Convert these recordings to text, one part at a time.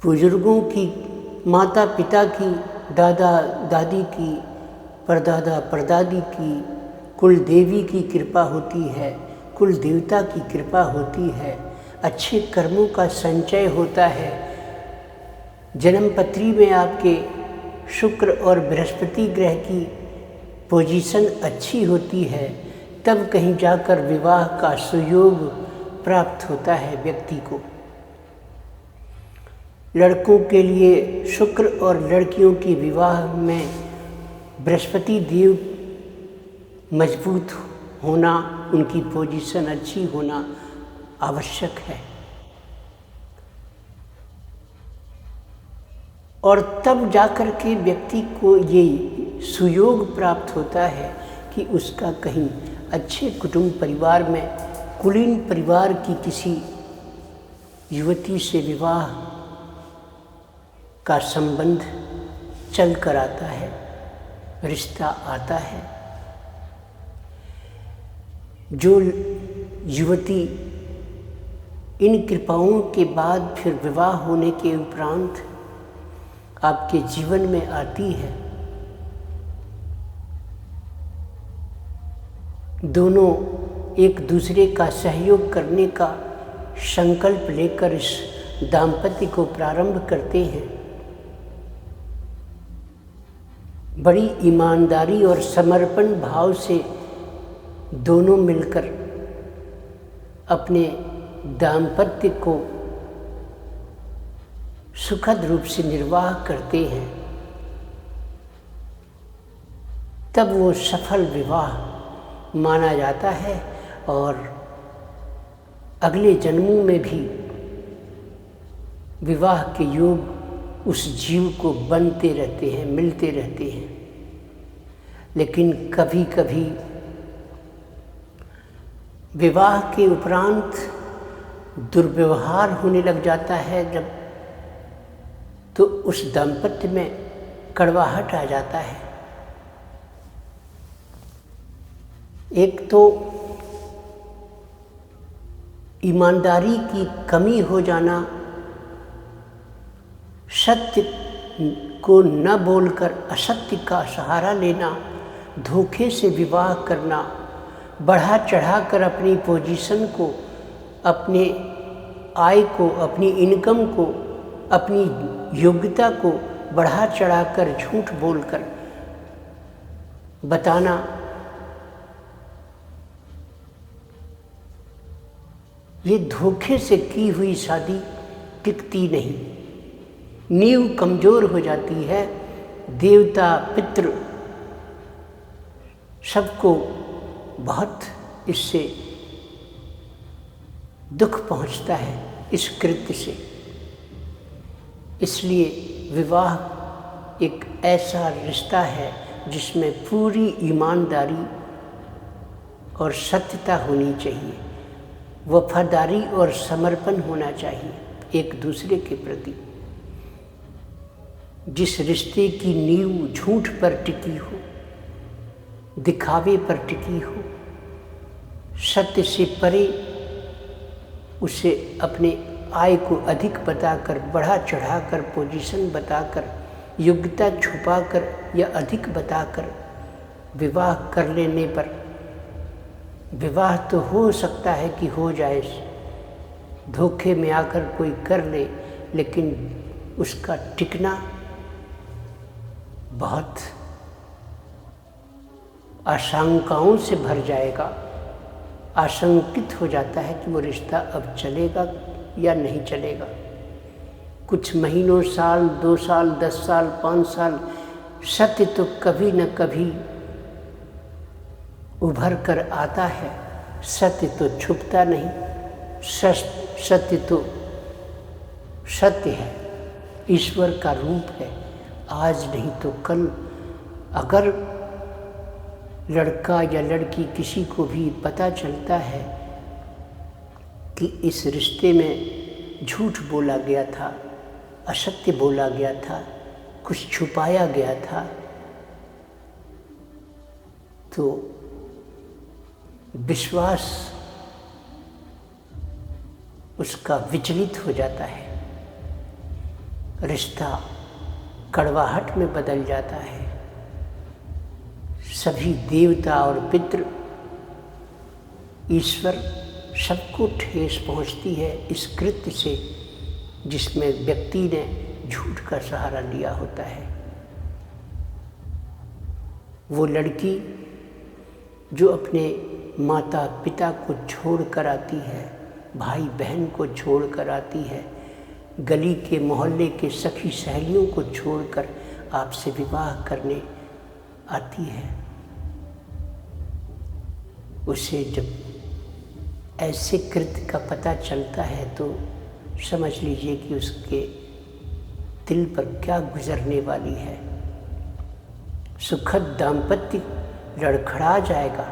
बुजुर्गों की, माता पिता की, दादा दादी की, परदादा परदादी की, कुल देवी की कृपा होती है, कुल देवता की कृपा होती है, अच्छे कर्मों का संचय होता है। जन्मपत्री में आपके शुक्र और बृहस्पति ग्रह की पोजीशन अच्छी होती है, तब कहीं जाकर विवाह का सुयोग प्राप्त होता है व्यक्ति को। लड़कों के लिए शुक्र और लड़कियों के विवाह में बृहस्पति देव मजबूत होना, उनकी पोजीशन अच्छी होना आवश्यक है। और तब जाकर के व्यक्ति को ये सुयोग प्राप्त होता है कि उसका कहीं अच्छे कुटुंब परिवार में, कुलीन परिवार की किसी युवती से विवाह का संबंध चल कर आता है, रिश्ता आता है। जो युवती इन कृपाओं के बाद फिर विवाह होने के उपरांत आपके जीवन में आती है, दोनों एक दूसरे का सहयोग करने का संकल्प लेकर इस दाम्पत्य को प्रारंभ करते हैं। बड़ी ईमानदारी और समर्पण भाव से दोनों मिलकर अपने दाम्पत्य को सुखद रूप से निर्वाह करते हैं, तब वो सफल विवाह माना जाता है। और अगले जन्मों में भी विवाह के योग उस जीव को बनते रहते हैं, मिलते रहते हैं। लेकिन कभी कभी विवाह के उपरांत दुर्व्यवहार होने लग जाता है जब, तो उस दाम्पत्य में कड़वाहट आ जाता है। एक तो ईमानदारी की कमी हो जाना, सत्य को न बोलकर असत्य का सहारा लेना, धोखे से विवाह करना, बढ़ा चढ़ाकर अपनी पोजीशन को, अपने आय को, अपनी इनकम को, अपनी योग्यता को बढ़ा चढ़ाकर झूठ बोलकर बताना, ये धोखे से की हुई शादी टिकती नहीं, नींव कमजोर हो जाती है। देवता पितृ सबको बहुत इससे दुख पहुंचता है, इस कृत्य से। इसलिए विवाह एक ऐसा रिश्ता है जिसमें पूरी ईमानदारी और सत्यता होनी चाहिए, वफादारी और समर्पण होना चाहिए एक दूसरे के प्रति। जिस रिश्ते की नींव झूठ पर टिकी हो, दिखावे पर टिकी हो, सत्य से परे उसे अपने आय को अधिक बताकर, बढ़ा चढ़ाकर, पोजीशन बताकर, योग्यता छुपाकर या अधिक बताकर विवाह कर लेने पर, विवाह तो हो सकता है कि हो जाए, धोखे में आकर कोई कर ले, लेकिन उसका टिकना बहुत आशंकाओं से भर जाएगा। आशंकित हो जाता है कि वो रिश्ता अब चलेगा या नहीं चलेगा। कुछ महीनों, साल, 2 साल, 10 साल, 5 साल, सत्य तो कभी न कभी उभर कर आता है, सत्य तो छुपता नहीं। सत्य तो सत्य है, ईश्वर का रूप है, आज नहीं तो कल। अगर लड़का या लड़की किसी को भी पता चलता है कि इस रिश्ते में झूठ बोला गया था, असत्य बोला गया था, कुछ छुपाया गया था, तो विश्वास उसका विचलित हो जाता है। रिश्ता कड़वाहट में बदल जाता है। सभी देवता और पितृ, ईश्वर, सबको ठेस पहुंचती है इस कृत्य से जिसमें व्यक्ति ने झूठ का सहारा लिया होता है। वो लड़की जो अपने माता पिता को छोड़ कर आती है, भाई बहन को छोड़ कर आती है, गली के मोहल्ले के सखी सहेलियों को छोड़कर आपसे विवाह करने आती है, उसे जब ऐसे कृत्य का पता चलता है तो समझ लीजिए कि उसके दिल पर क्या गुजरने वाली है। सुखद दाम्पत्य लड़खड़ा जाएगा,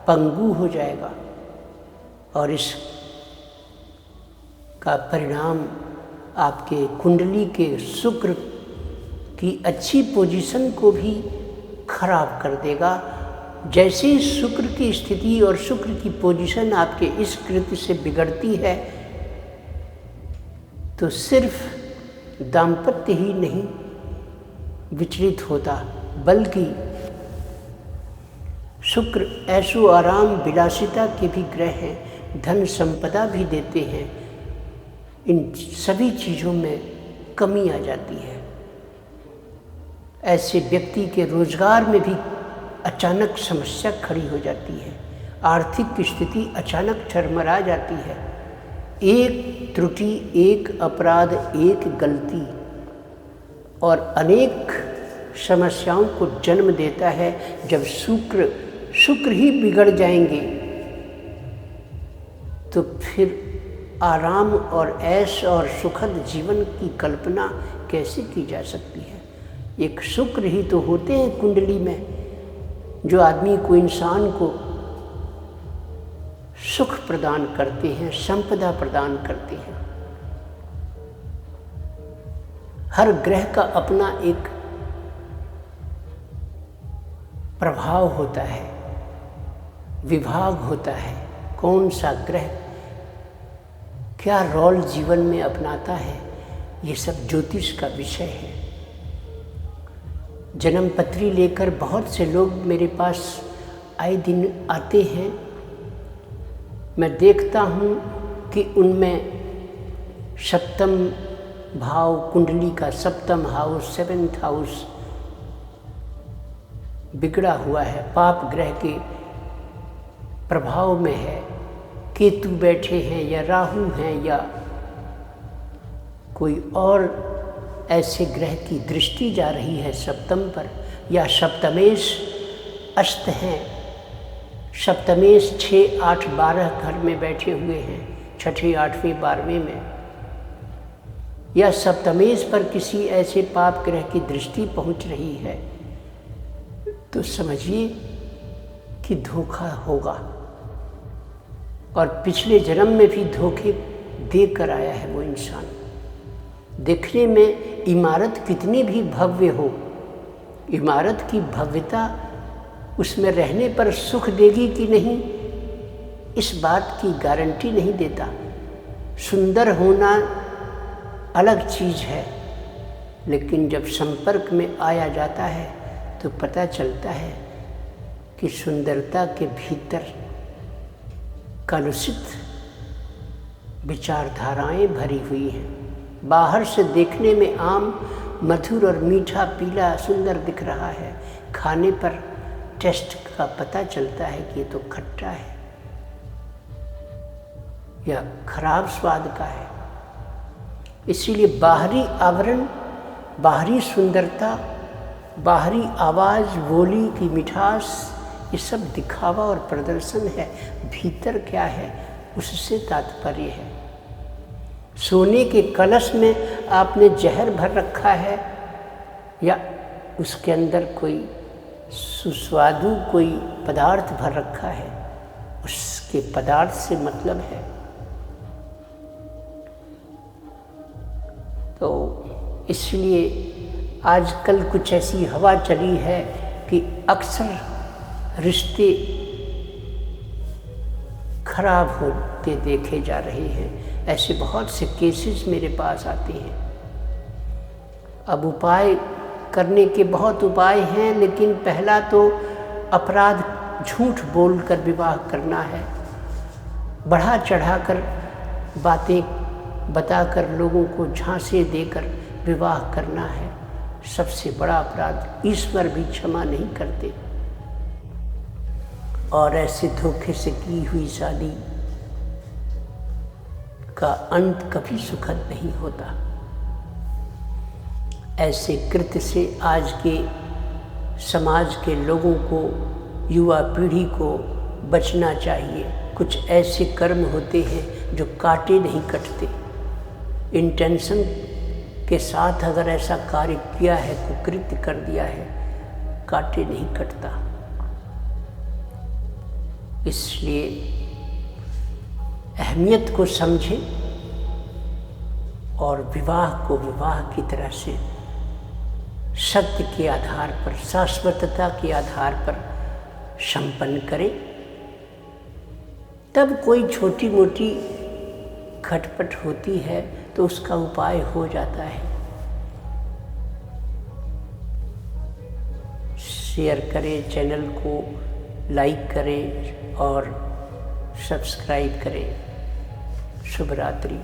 पंगु हो जाएगा और इस का परिणाम आपके कुंडली के शुक्र की अच्छी पोजीशन को भी खराब कर देगा। जैसे ही शुक्र की स्थिति और शुक्र की पोजीशन आपके इस कृत्य से बिगड़ती है तो सिर्फ दाम्पत्य ही नहीं विचलित होता, बल्कि शुक्र ऐशो आराम विलासिता के भी ग्रह हैं, धन संपदा भी देते हैं। इन सभी चीज़ों में कमी आ जाती है। ऐसे व्यक्ति के रोजगार में भी अचानक समस्या खड़ी हो जाती है, आर्थिक स्थिति अचानक चरमरा जाती है। एक त्रुटि, एक अपराध, एक गलती और अनेक समस्याओं को जन्म देता है। जब शुक्र ही बिगड़ जाएंगे तो फिर आराम और ऐश और सुखद जीवन की कल्पना कैसे की जा सकती है। एक शुक्र ही तो होते हैं कुंडली में जो आदमी को, इंसान को सुख प्रदान करते हैं, संपदा प्रदान करते हैं। हर ग्रह का अपना एक प्रभाव होता है, विभाग होता है। कौन सा ग्रह क्या रोल जीवन में अपनाता है, ये सब ज्योतिष का विषय है। जन्म पत्री लेकर बहुत से लोग मेरे पास आए दिन आते हैं। मैं देखता हूँ कि उनमें सप्तम भाव, कुंडली का सप्तम हाउस, 7th हाउस बिगड़ा हुआ है, पाप ग्रह के प्रभाव में है। केतु बैठे हैं या राहु हैं या कोई और ऐसे ग्रह की दृष्टि जा रही है सप्तम पर, या सप्तमेश अस्त हैं। सप्तमेश 6, 8, 12 घर में बैठे हुए हैं, 6ठे, 8वें, 12वें में, या सप्तमेश पर किसी ऐसे पाप ग्रह की दृष्टि पहुंच रही है तो समझिए कि धोखा होगा। और पिछले जन्म में भी धोखे दे कर आया है वो इंसान। देखने में इमारत कितनी भी भव्य हो, इमारत की भव्यता उसमें रहने पर सुख देगी कि नहीं, इस बात की गारंटी नहीं देता। सुंदर होना अलग चीज़ है, लेकिन जब संपर्क में आया जाता है तो पता चलता है कि सुंदरता के भीतर कलुषित विचारधाराएं भरी हुई हैं। बाहर से देखने में आम मधुर और मीठा, पीला, सुंदर दिख रहा है, खाने पर टेस्ट का पता चलता है कि ये तो खट्टा है या खराब स्वाद का है। इसीलिए बाहरी आवरण, बाहरी सुंदरता, बाहरी आवाज़, बोली की मिठास, ये सब दिखावा और प्रदर्शन है। भीतर क्या है उससे तात्पर्य है। सोने के कलश में आपने जहर भर रखा है या उसके अंदर कोई सुस्वादु कोई पदार्थ भर रखा है, उसके पदार्थ से मतलब है। तो इसलिए आजकल कुछ ऐसी हवा चली है कि अक्सर रिश्ते खराब होते देखे जा रहे हैं। ऐसे बहुत से केसेस मेरे पास आते हैं। अब उपाय करने के बहुत उपाय हैं, लेकिन पहला तो अपराध झूठ बोलकर विवाह करना है, बढ़ा चढ़ाकर बातें बताकर लोगों को झांसे देकर विवाह करना है। सबसे बड़ा अपराध, ईश्वर भी क्षमा नहीं करते। और ऐसे धोखे से की हुई शादी का अंत कभी सुखद नहीं होता। ऐसे कृत्य से आज के समाज के लोगों को, युवा पीढ़ी को बचना चाहिए। कुछ ऐसे कर्म होते हैं जो काटे नहीं कटते। इंटेंशन के साथ अगर ऐसा कार्य किया है, कुकृत्य कर दिया है, काटे नहीं कटता। इसलिए अहमियत को समझें और विवाह को विवाह की तरह से सत्य के आधार पर, शाश्वतता के आधार पर संपन्न करें। तब कोई छोटी मोटी खटपट होती है तो उसका उपाय हो जाता है। शेयर करें, चैनल को लाइक करें और सब्सक्राइब करें। शुभ रात्रि।